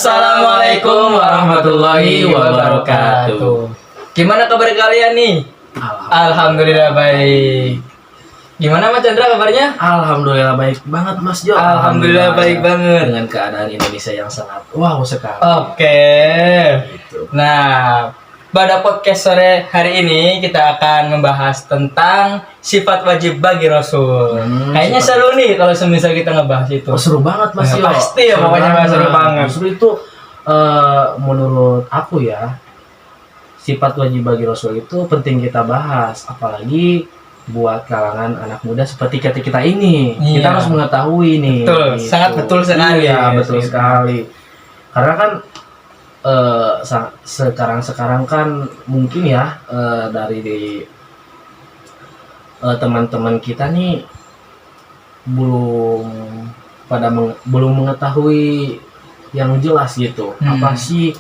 Assalamualaikum warahmatullahi wabarakatuh. Gimana kabar kalian nih? Alhamdulillah baik. Gimana Mas Chandra kabarnya? Alhamdulillah baik banget Mas Jo. Alhamdulillah baik banget. Dengan keadaan Indonesia yang sangat wow sekali. Oke. Gitu. Nah, pada podcast sore hari ini kita akan membahas tentang sifat wajib bagi Rasul. Kayaknya seru nih kalau semisal kita ngebahas itu. Oh, seru banget Mas Jo. Pasti ya pokoknya seru banget. Justru itu menurut aku ya, sifat wajib bagi Rasul itu penting kita bahas, apalagi buat kalangan anak muda seperti kita ini. Iya. Kita harus mengetahui nih. Betul, gitu. sangat betul sekali. Iya, betul sekali. Karena kan sekarang kan mungkin ya dari teman-teman kita nih belum mengetahui yang jelas gitu. Apa sih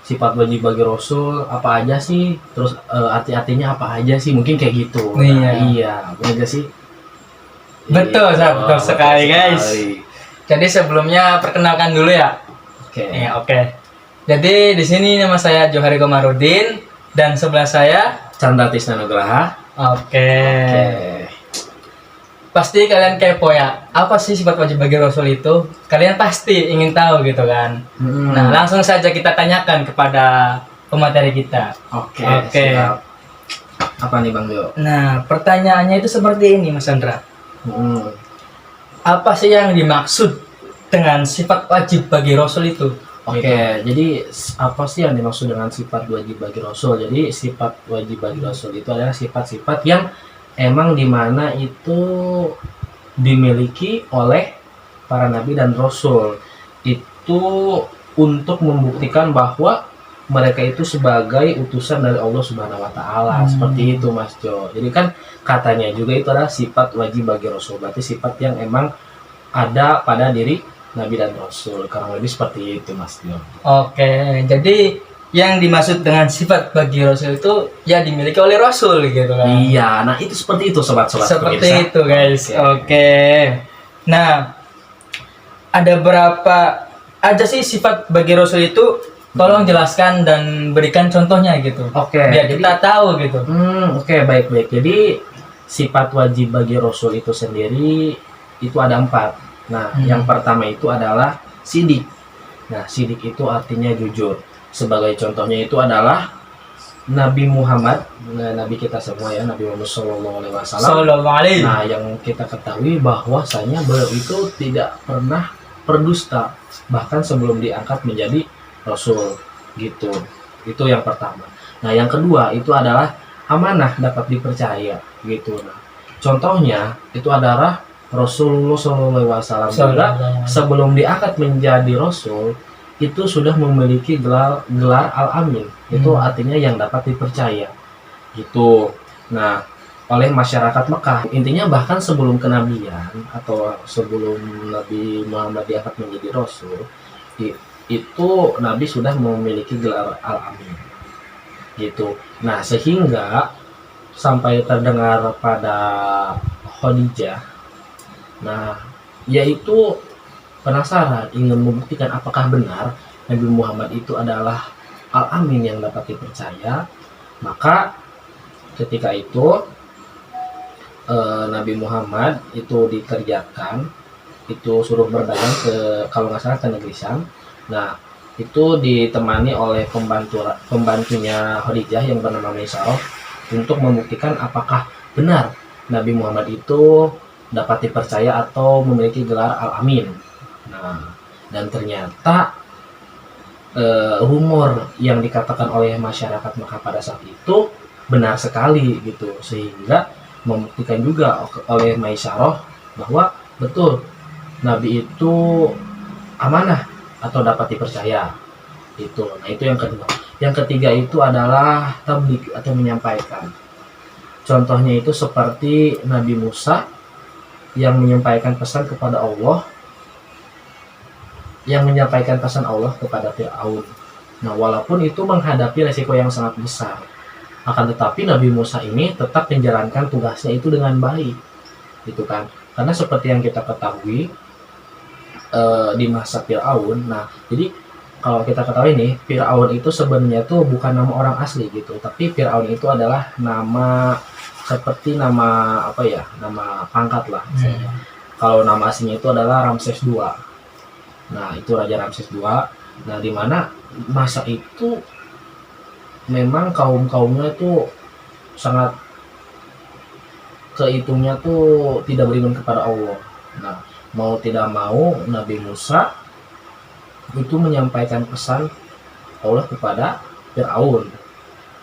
sifat wajib bagi Rasul, apa aja sih, terus arti-artinya apa aja sih, mungkin kayak gitu. Iya, benar gak sih? Betul, betul sekali guys. Jadi sebelumnya perkenalkan dulu ya. Oke. Ya, oke. Jadi di sini nama saya Johari Komarudin dan sebelah saya Chandra Tisna Nugraha. Oke. Pasti kalian kepo ya, apa sih sifat wajib bagi Rasul itu? Kalian pasti ingin tahu gitu kan. Nah, langsung saja kita tanyakan kepada pemateri kita. Oke. Siap. Apa nih Bang Jo? Nah, pertanyaannya itu seperti ini Mas Chandra. Apa sih yang dimaksud dengan sifat wajib bagi Rasul itu? Oke, jadi apa sih yang dimaksud dengan sifat wajib bagi Rasul? Jadi sifat wajib bagi Rasul itu adalah sifat-sifat yang emang dimana itu dimiliki oleh para nabi dan rasul. Itu untuk membuktikan bahwa mereka itu sebagai utusan dari Allah Subhanahu wa taala. Seperti itu Mas Jo. Jadi kan katanya juga itu adalah sifat wajib bagi Rasul. Berarti sifat yang emang ada pada diri nabi dan rasul. Kurang lebih seperti itu Mas Jo. Oke, jadi yang dimaksud dengan sifat bagi Rasul itu ya dimiliki oleh Rasul gitu kan. Iya, nah itu seperti itu sobat-sobat. Seperti itu guys. Oke. Nah, ada berapa aja sih sifat bagi Rasul itu? Tolong jelaskan dan berikan contohnya gitu. Oke. Biar kita tahu gitu. Oke, baik. Jadi sifat wajib bagi Rasul itu sendiri itu ada 4. Nah, yang pertama itu adalah sidik. Nah, sidik itu artinya jujur. Sebagai contohnya itu adalah Nabi Muhammad, Nabi kita semua ya, Nabi Muhammad SAW. Nah, yang kita ketahui bahwasanya beliau itu tidak pernah berdusta, bahkan sebelum diangkat menjadi Rasul gitu. Itu yang pertama. Nah, yang kedua itu adalah amanah, dapat dipercaya gitu. Nah, contohnya itu adalah Rasulullah SAW juga sebelum diangkat menjadi Rasul itu sudah memiliki gelar Al-Amin. Itu artinya yang dapat dipercaya gitu. Nah, oleh masyarakat Mekah, intinya bahkan sebelum kenabian atau sebelum Nabi Muhammad diangkat menjadi Rasul, itu Nabi sudah memiliki gelar Al-Amin gitu. Nah, sehingga sampai terdengar pada Khadijah, nah yaitu penasaran, ingin membuktikan apakah benar Nabi Muhammad itu adalah Al-Amin yang dapat dipercaya. Maka ketika itu Nabi Muhammad itu dikerjakan, itu suruh berdagang ke, kalau nggak salah, ke negeri Syam. Nah, itu ditemani oleh pembantunya Khadijah yang bernama Maisarah untuk membuktikan apakah benar Nabi Muhammad itu dapat dipercaya atau memiliki gelar Al-Amin. Nah, dan ternyata rumor yang dikatakan oleh masyarakat Mekah pada saat itu benar sekali gitu, sehingga membuktikan juga oleh Maisarah bahwa betul Nabi itu amanah atau dapat dipercaya itu. Nah, itu yang kedua. Yang ketiga itu adalah tabligh atau menyampaikan. Contohnya itu seperti Nabi Musa yang menyampaikan pesan kepada Allah, kepada Fir'aun. Nah, walaupun itu menghadapi resiko yang sangat besar, akan tetapi Nabi Musa ini tetap menjalankan tugasnya itu dengan baik, gitu kan? Karena seperti yang kita ketahui di masa Fir'aun, nah jadi kalau kita ketahui nih, Firaun itu sebenarnya tuh bukan nama orang asli gitu, tapi Firaun itu adalah nama seperti nama apa ya, nama pangkat lah misalnya. Kalau nama aslinya itu adalah Ramses II. Nah, itu Raja Ramses II. Nah, di mana masa itu memang kaum-kaumnya tuh sangat kehitungnya tuh tidak beriman kepada Allah. Nah, mau tidak mau Nabi Musa itu menyampaikan pesan Allah kepada Firaun.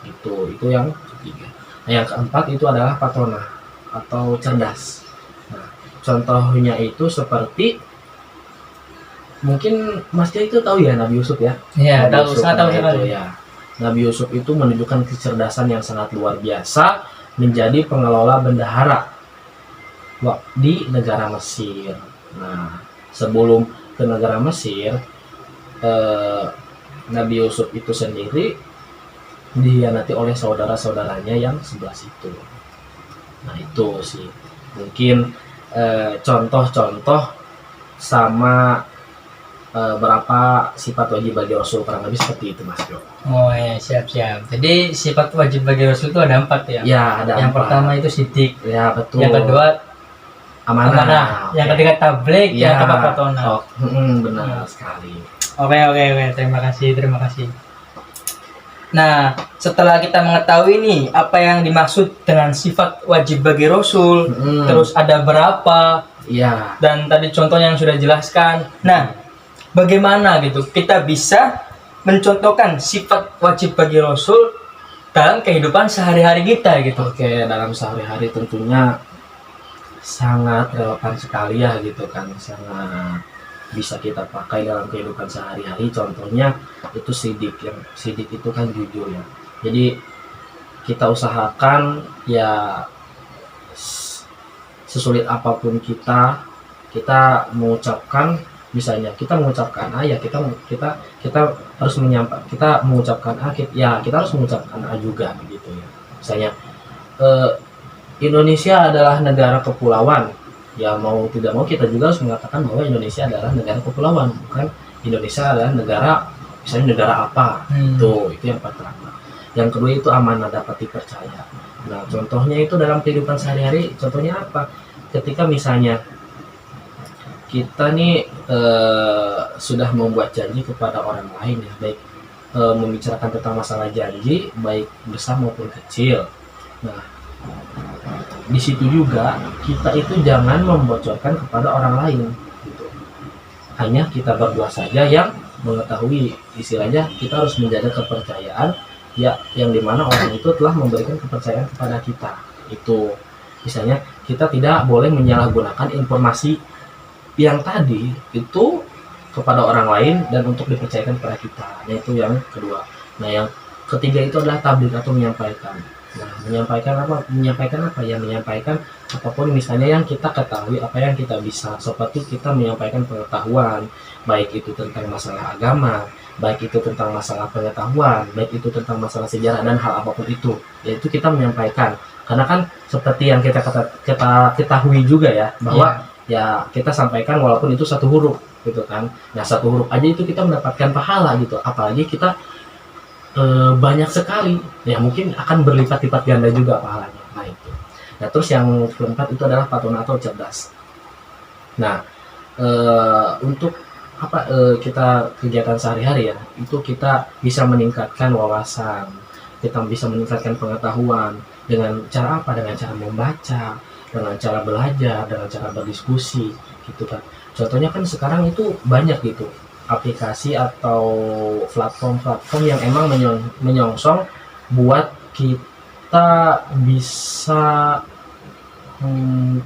Itu yang ketiga. Nah, yang keempat itu adalah patona atau cerdas. Nah, contohnya itu seperti mungkin Mas Jaya itu tahu ya Nabi Yusuf ya. Iya, Nabi tahu, Yusuf, sangat tahu nah, sekali. itu ya. Nabi Yusuf itu menunjukkan kecerdasan yang sangat luar biasa menjadi pengelola bendahara di negara Mesir. Nah, sebelum ke negara Mesir, Nabi Yusuf itu sendiri dihianati oleh saudara-saudaranya yang sebelah situ. Nah, itu sih mungkin contoh-contoh sama berapa sifat wajib bagi Rasul, kurang lebih seperti itu Mas Jo. Oh ya, siap-siap. Jadi sifat wajib bagi Rasul itu ada 4 ya. Ya, ada Yang 4. pertama itu sidik. Ya, betul. Yang kedua amanah. Yang ketiga tabligh, Ya. yang keempat patona. Oh, benar sekali. Oke. Terima kasih. Nah, setelah kita mengetahui nih apa yang dimaksud dengan sifat wajib bagi Rasul, terus ada berapa, Ya. dan tadi contoh yang sudah jelaskan. Nah, bagaimana gitu kita bisa mencontohkan sifat wajib bagi Rasul dalam kehidupan sehari-hari kita gitu. Oke, dalam sehari-hari tentunya sangat relevan sekali ya gitu kan, sangat bisa kita pakai dalam kehidupan sehari-hari. Contohnya itu sidik, yang sidik itu kan jujur ya. Jadi kita usahakan ya sesulit apapun kita mengucapkan, misalnya kita mengucapkan A ya kita harus menyampaikan, kita mengucapkan A kita harus mengucapkan A juga gitu ya. Misalnya Indonesia adalah negara kepulauan, ya mau tidak mau kita juga harus mengatakan bahwa Indonesia adalah negara kepulauan, bukan Indonesia adalah negara, misalnya negara apa. Itu yang pertama. Yang kedua itu amanah, dapat dipercaya. Nah, contohnya itu dalam kehidupan sehari-hari, contohnya apa? Ketika misalnya kita nih sudah membuat janji kepada orang lain ya, baik membicarakan tentang masalah janji baik besar maupun kecil. Nah, di situ juga kita itu jangan membocorkan kepada orang lain gitu. Hanya kita berdua saja yang mengetahui, istilahnya kita harus menjaga kepercayaan ya, yang dimana orang itu telah memberikan kepercayaan kepada kita. Itu misalnya kita tidak boleh menyalahgunakan informasi yang tadi itu kepada orang lain dan untuk dipercayakan kepada kita. Nah, itu yang kedua. Nah, yang ketiga itu adalah tabligh atau menyampaikan. Nah, menyampaikan apa? Ya, menyampaikan apapun misalnya yang kita ketahui, apa yang kita bisa, seperti kita menyampaikan pengetahuan, baik itu tentang masalah agama, baik itu tentang masalah pengetahuan, baik itu tentang masalah sejarah dan hal apapun itu, yaitu kita menyampaikan. Karena kan seperti yang kita ketahui juga ya, bahwa ya kita sampaikan walaupun itu satu huruf gitu kan. Nah, satu huruf aja itu kita mendapatkan pahala gitu, apalagi kita banyak sekali ya, mungkin akan berlipat-lipat ganda juga pahalanya. Nah, itu. Nah, terus yang keempat itu adalah patona atau cerdas. Nah, untuk kita kegiatan sehari-hari ya, itu kita bisa meningkatkan wawasan, kita bisa meningkatkan pengetahuan dengan cara apa? Dengan cara membaca, dengan cara belajar, dengan cara berdiskusi gitu kan. Contohnya kan sekarang itu banyak gitu aplikasi atau platform-platform yang emang menyongsong buat kita bisa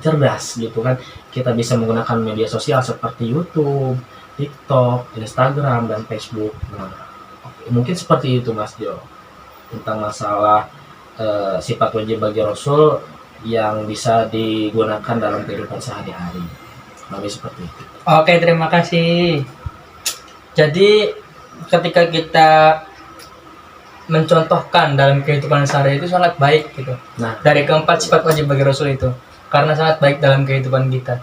cerdas gitu kan. Kita bisa menggunakan media sosial seperti YouTube, TikTok, Instagram, dan Facebook. Nah, mungkin seperti itu Mas Jo tentang masalah sifat wajib bagi Rasul yang bisa digunakan dalam kehidupan sehari-hari. Lebih seperti itu. Oke, terima kasih. Jadi ketika kita mencontohkan dalam kehidupan sehari itu sangat baik gitu. Nah, Dari keempat sifat wajib bagi Rasul itu, karena sangat baik dalam kehidupan kita.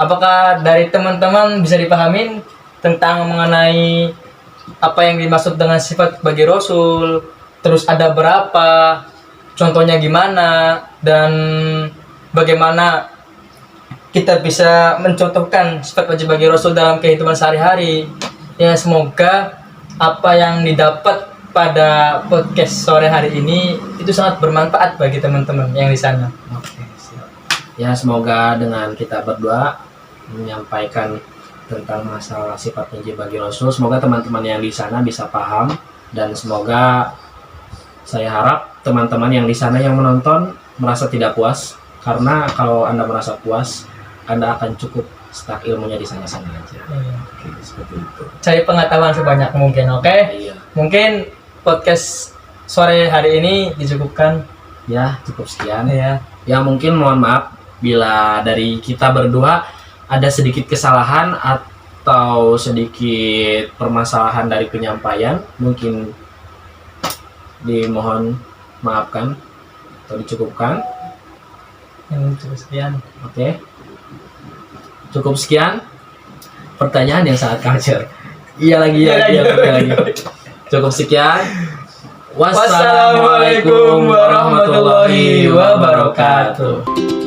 Apakah dari teman-teman bisa dipahamin tentang mengenai apa yang dimaksud dengan sifat bagi Rasul, terus ada berapa, contohnya gimana, dan bagaimana kita bisa mencontohkan sifat wajib bagi Rasul dalam kehidupan sehari-hari. Ya, semoga apa yang didapat pada podcast sore hari ini itu sangat bermanfaat bagi teman-teman yang di sana. Oke, siap. Ya, semoga dengan kita berdua menyampaikan tentang masalah sifat wajib bagi Rasul, semoga teman-teman yang di sana bisa paham, dan semoga saya harap teman-teman yang di sana yang menonton merasa tidak puas, karena kalau Anda merasa puas, Anda akan cukup stuck ilmunya di sana-sana aja. Oke, seperti itu. Cari pengetahuan sebanyak mungkin, oke? Iya. Mungkin podcast sore hari ini dicukupkan. Ya, cukup sekian. Ya. Ya, mungkin mohon maaf bila dari kita berdua ada sedikit kesalahan atau sedikit permasalahan dari penyampaian, mungkin dimohon maafkan atau dicukupkan. Cukup sekian. Oke. Cukup sekian. Pertanyaan yang sangat kacau. Iya lagi. Cukup sekian. Wassalamualaikum warahmatullahi wabarakatuh.